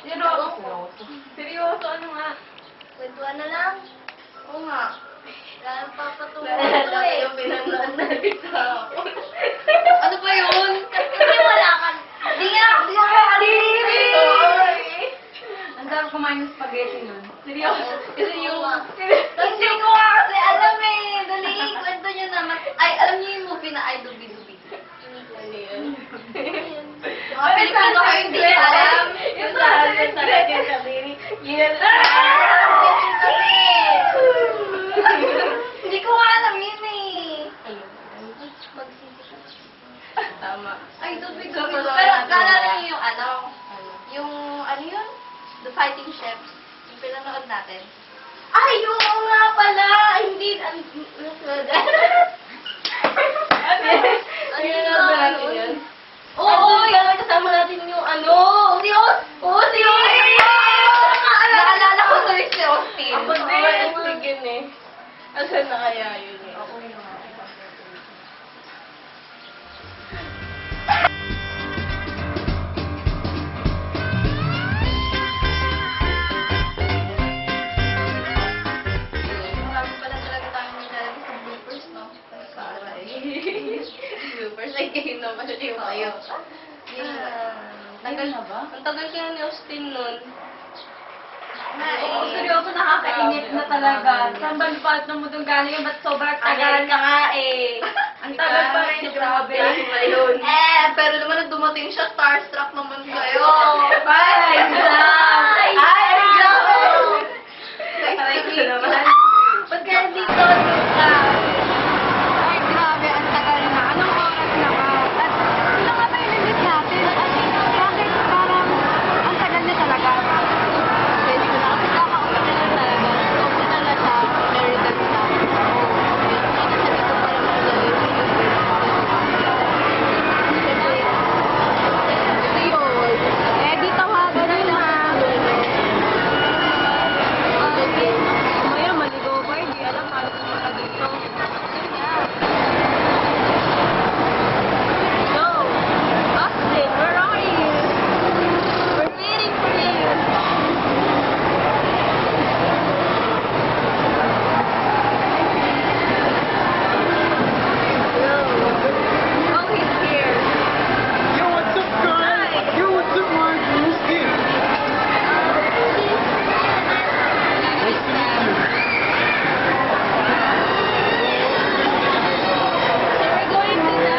Seryoso. Seryoso, ano nga? Kwentuhan na lang. Oo nga. Wala nang papatungo Lalo ito eh. yung pinanood natin sa ako. Ano ba yun? Hindi wala ka. Hindi nga kasi nakakadiri. Ang sarap kumain ng spaghetti nun. Seryoso. Kasi yung... Hindi ko nga kasi alam eh. Dali, kwento nyo naman. Ay, alam niyo yung movie na I Dubi-Dubi? Ano yun? Mga Pilipino ko hindi alam. Yung salat yung kadiri. Yun. Hindi ko nga alam yun eh. Tama. Ay, Dubi-Dubi. So, Pero pala- naalala niyo yung ano? Yung ano yun? The Fighting Chefs. Yung pinanood natin. Ay, oo nga pala! Hindi, ano Yun na ba natin yun? Oo, Kaya kasama natin yung ano. si Austin! Oo, si Austin! Naalala ko tuloy si Austin. Ako din. Sige eh. Asan na kaya yun eh? Ako yun. Marami pala talaga tayong nilalagay sa bloopers, no? Super. Ay, kayo naman yung kayo. Tagal na ba? Ang tagal kaya ni Austin nun. Oo, seryoso, nakakainit na talaga. Saan ba lupat na mo doon galing yun? Ba't sobrang tagal? Tagal ka nga eh. Ang tagal pa rin, grabe. pa yun. Pero naman nung dumating siya, starstruck naman kayo. Ay, Ay, grabe! Aray ko naman. Ba't kaya dito ka? Ay, grabe, ang tagal na. Anong oras na ba? At ano nga ba yung limit natin? Bakit parang ang tagal na talaga? Pwede ko na kasi kakausap na lang talaga. Pumunta na siya, Merida na. Eh, di tawagan na lang. Mamaya maligaw pa, hindi alam paano pumunta dito. Go! Austin, where are you? We're waiting for you. Oh, he's here. Yo, what's up, guys? Yo, what's up, Mark? Who's this? Nice to meet you. We're going to the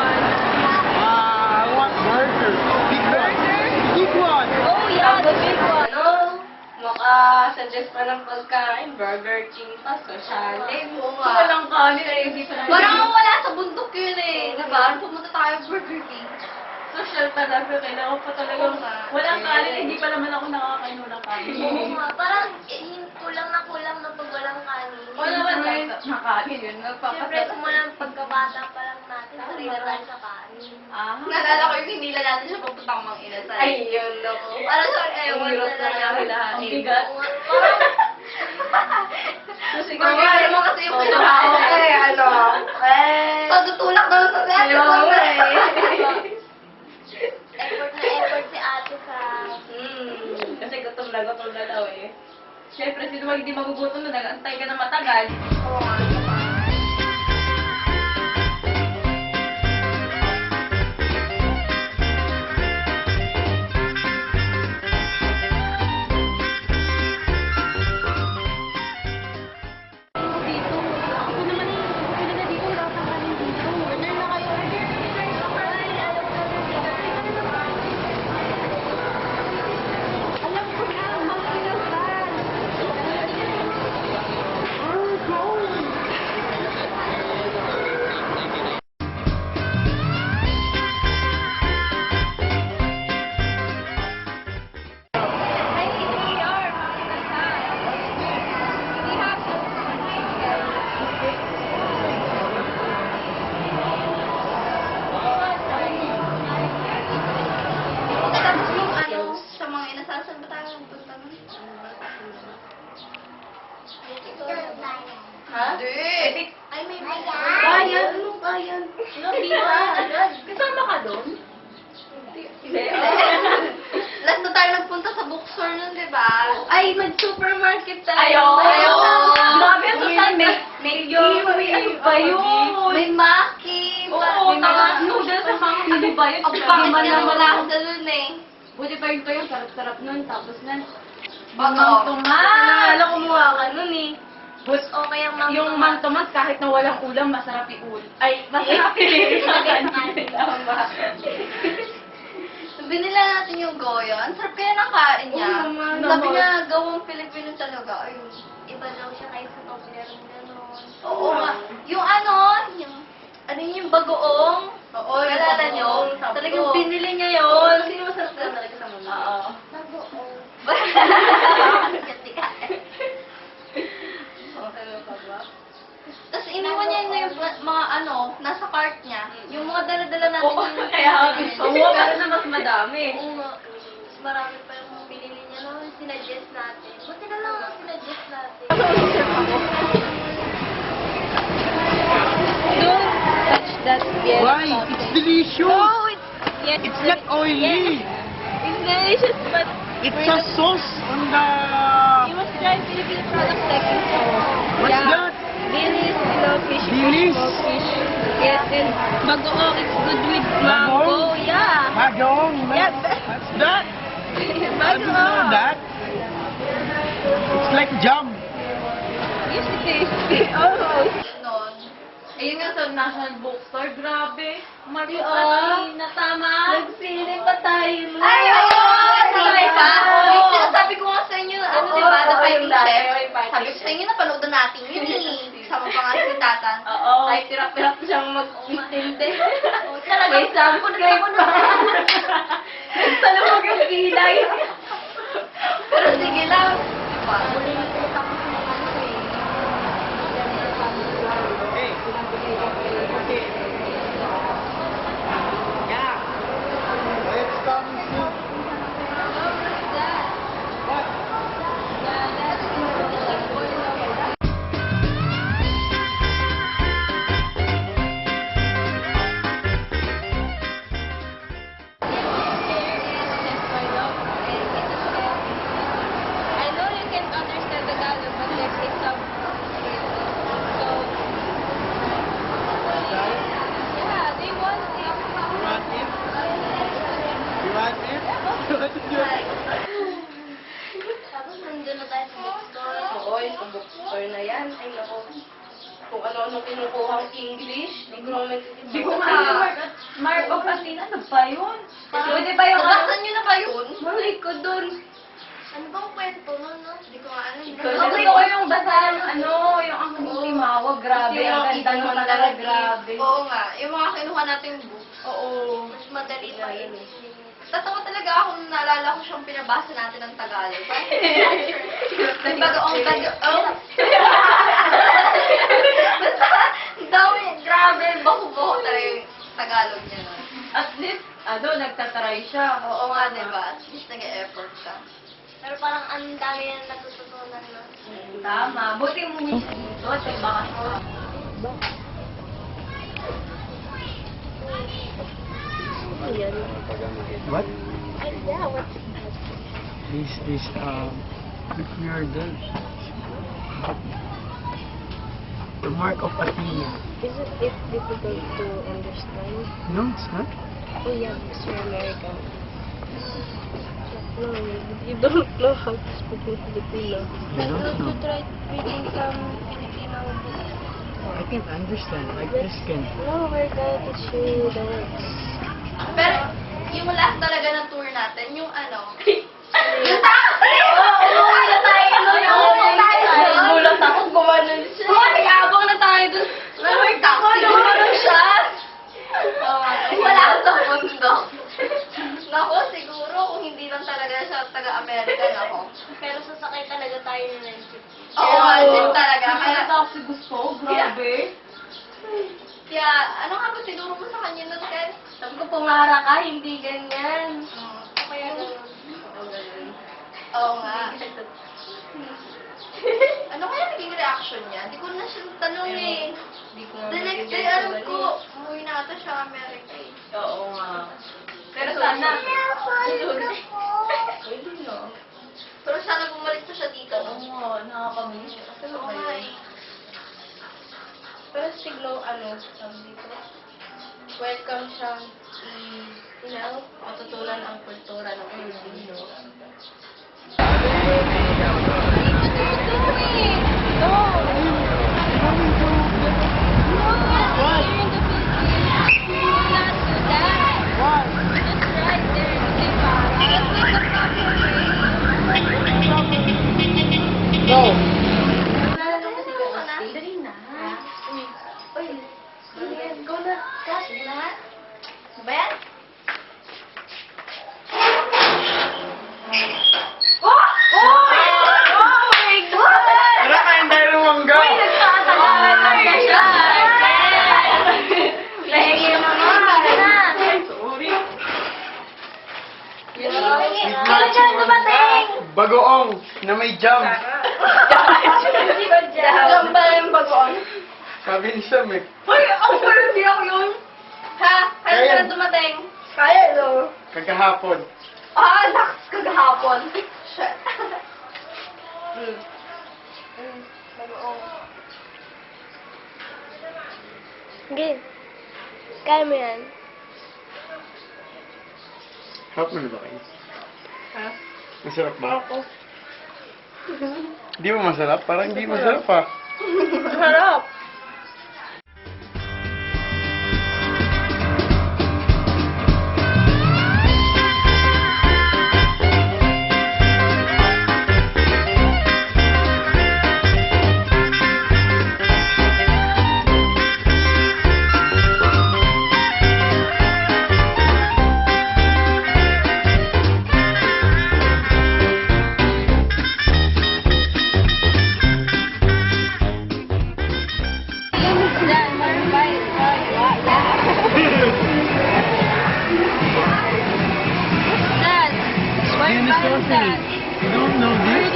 I want burger. Big one. Big one. Oh yeah, the big one. Ano? Maka-suggest pa ng pagkain. Burger King pa. Socialin. Oo nga. Walang kanin ay hindi pa Parang wala sa bundok yun eh. Diba? Pumunta tayo Burger King. social talaga. Kailangan pa talaga. Oo nga. Walang kanin, hindi pa naman ako nakakain ng kanin. Oo nga. Parang kulang na pag walang kanin. Wala naman nakain yun. Siyempre, kung pagkabata pa lang natin, sanay na tayo sa kanin. Ah. Naalala ko yung hinila natin siya papuntang Mang Inasal. Ay, yun ako. Parang sorry, ewan Ang hirap na na lang. lahat. Ang bigat. Oo nga. Parang, Kasi Mamaya naman kasi yung Oo, pinakaw ko eh, ano. pagtutulak daw sa dati. Ayaw ko eh. Effort si ate sa... Kasi gutom na daw eh. Siyempre, sino ba hindi magugutom na nag-antay ka na matagal? Oo nga. Dito. Ako naman eh. Pili na dito. Wala kang kanin dito. Order na kayo. Alam ko na. Mga kinasal. Tapos yung ano, sa mga inasal, saan ba tayo punta nun? Ha? Hindi. Ay, may Bayan? Anong bayan? Ano, di ba? Kasama ka doon? Hindi, sa bookstore nun, di ba? Ay, mag-supermarket tayo. Ayaw. Grabe, Susan, may kiwi, ano ba yun? May maki. Oo, may tapos noodles sa mga ano ba yun? Ang pangit niya, wala ako ganun eh. Buti pa yun kayo, sarap-sarap nun. Tapos nun, Bang Tomas! Naalala ko mukha ka nun eh. Bus, Okay ang Mang yung Tomas. Mang Tomas, kahit na walang ulam, masarap yung ulam. Ay, masarap yung Binila natin yung goyo. Ang sarap kaya ng kain niya. Oo naman. Sabi niya, gawang Pilipino talaga. Ayun. Iba daw siya kaysa Toblerone gano'n. Oo nga. Yung yung bagoong. Oo, yung Nalala niyo? bagoong, sabdo. Talagang binili niya yun. Sino masarap na talaga sa mundo? Oo. Bagoong. Ano ka ba? Tapos iniwan niya na yung mga nasa cart niya. Yung mga dala-dala natin. Oo, yung- kaya gusto mo, pero na mas madami. Oo nga. Mas marami pa yung binili niya noon. Sinuggest natin. Buti na lang ang sinuggest natin. Don't touch that yet. Why? It's delicious. Oh, yes. It's not oily. It's delicious, but It's a sauce on the... you must try Filipino products like ito. What's that? Bilis, fish, Bilis? fish. Yes, and bagoong, it's good with Bagoong? mango. Yeah. Bagong. Yeah. What's that? I didn't know Bagoong. that. It's like jam. Yes, it is. Almost. Ganon. Ayun nga sa National Bookstore, grabe. Marco Oo. Patina, tama? Nagsili pa tayo. Ay, sabay pa. Sinasabi ko nga sa inyo, di ba, The Fighting Chef. Sabi ko sa inyo, napanood na natin yun eh. Kasama pa nga si Tatan. Oo. Kahit pirap-pirap siyang mag-intindi. May subscribe pa. Nagsalubog yung kilay. Pero sige lang. Diba? Hey. Okay. Yeah. It's coming soon. What? I know you can understand Tagalog, but there's a subtitle. So, yeah, they want it. You want it? You want it? Tapos nandun na tayo sa bookstore. Oo, yung sa bookstore na yan. Ay, naku. Kung ano-ano kinukuhang English. Hindi ko Marco Patina, ano ba yun? Pwede ba yung Nabasa niyo na ba yun? Mali ko dun. Ano bang kwento nun, no? Hindi ko nga alam. Gusto ko yung basahan, yung ang Timawa, grabe. Ang ganda naman talaga, grabe. Oo nga. Yung mga kinuha nating book. Oo. Mas madali pa yun. Tatawa talaga ako nung naalala ko siyang pinabasa natin ng Tagalog. Bagoong bagoong. Basta, ang dami, grabe, bako-bako talaga yung Tagalog niya nun. At least, nagtatry siya. Oo nga, diba? At least nag-e-effort ka. Pero parang ang dami na natututunan, no? Tama. Buti mo niya siya dito at may bakasyon. What? Yeah, what? This, you're the mark of Athena. Isn't it difficult to understand? No, it's not. Oh yeah, because you're American. No, you don't know how to speak in Filipino. You don't know. try reading some Filipino books. I can't understand. Like this can. No, we're gonna teach you the words. Pero, yung last talaga ng tour natin, yung yung Umuwi na tayo nun. Umuwi tayo dun. Gulat ako, gumanon siya. Nag-abang na tayo dun. May taxi. Ano siya? Wala sa mundo. Nako, siguro kung hindi lang talaga siya taga-American ako. Pero sasakay talaga tayo ng jeep. Oo, din talaga. Kaya, Kasi gusto, grabe. kaya, ano nga ba tinuro mo sa kanya nun, Ken? Sabi ko, pumara ka, hindi ganyan. Kaya ganun. Oo nga. Ano kaya naging reaction niya? Hindi ko na siya tanong eh. Hindi ko The next day, alam ko, umuwi na ata siya Amerika eh. Oo nga. Pero sana, Yeah, sorry sunod. ka po. Pwede no. signo, tawag dito, welcome siyang matutunan ang kultura ng Pilipino. No. Dali na. Uy, go na. Kasi lahat. Ba yan? Oh! Oh my God! Wala kayong dahil lumangga. Nagtatagalan na siya. Pahingi naman. Sorry. Ano dyan dumating? Bagoong na may jam. Jam ba yung bagoong? Sabi ni Sam eh. Hoy, ako pa rin di ako yun. Ha? Kaya Kaya. na dumating? Kaya, no? Kagahapon. Ah, naks, kagahapon. Shit. Bagoong. Sige. Kaya mo yan. Harap mo na ba kayo? Ha? Masarap ba? Ako. Di ba masarap? Parang hindi masarap ah. Harap. You don't know this?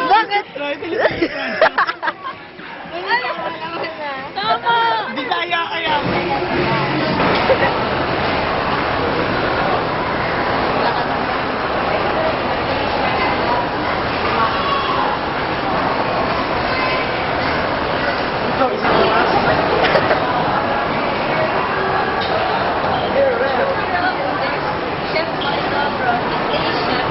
Bakit? Tama! Bisaya kaya. Ito, isa ko na. Chef Michael from Asia.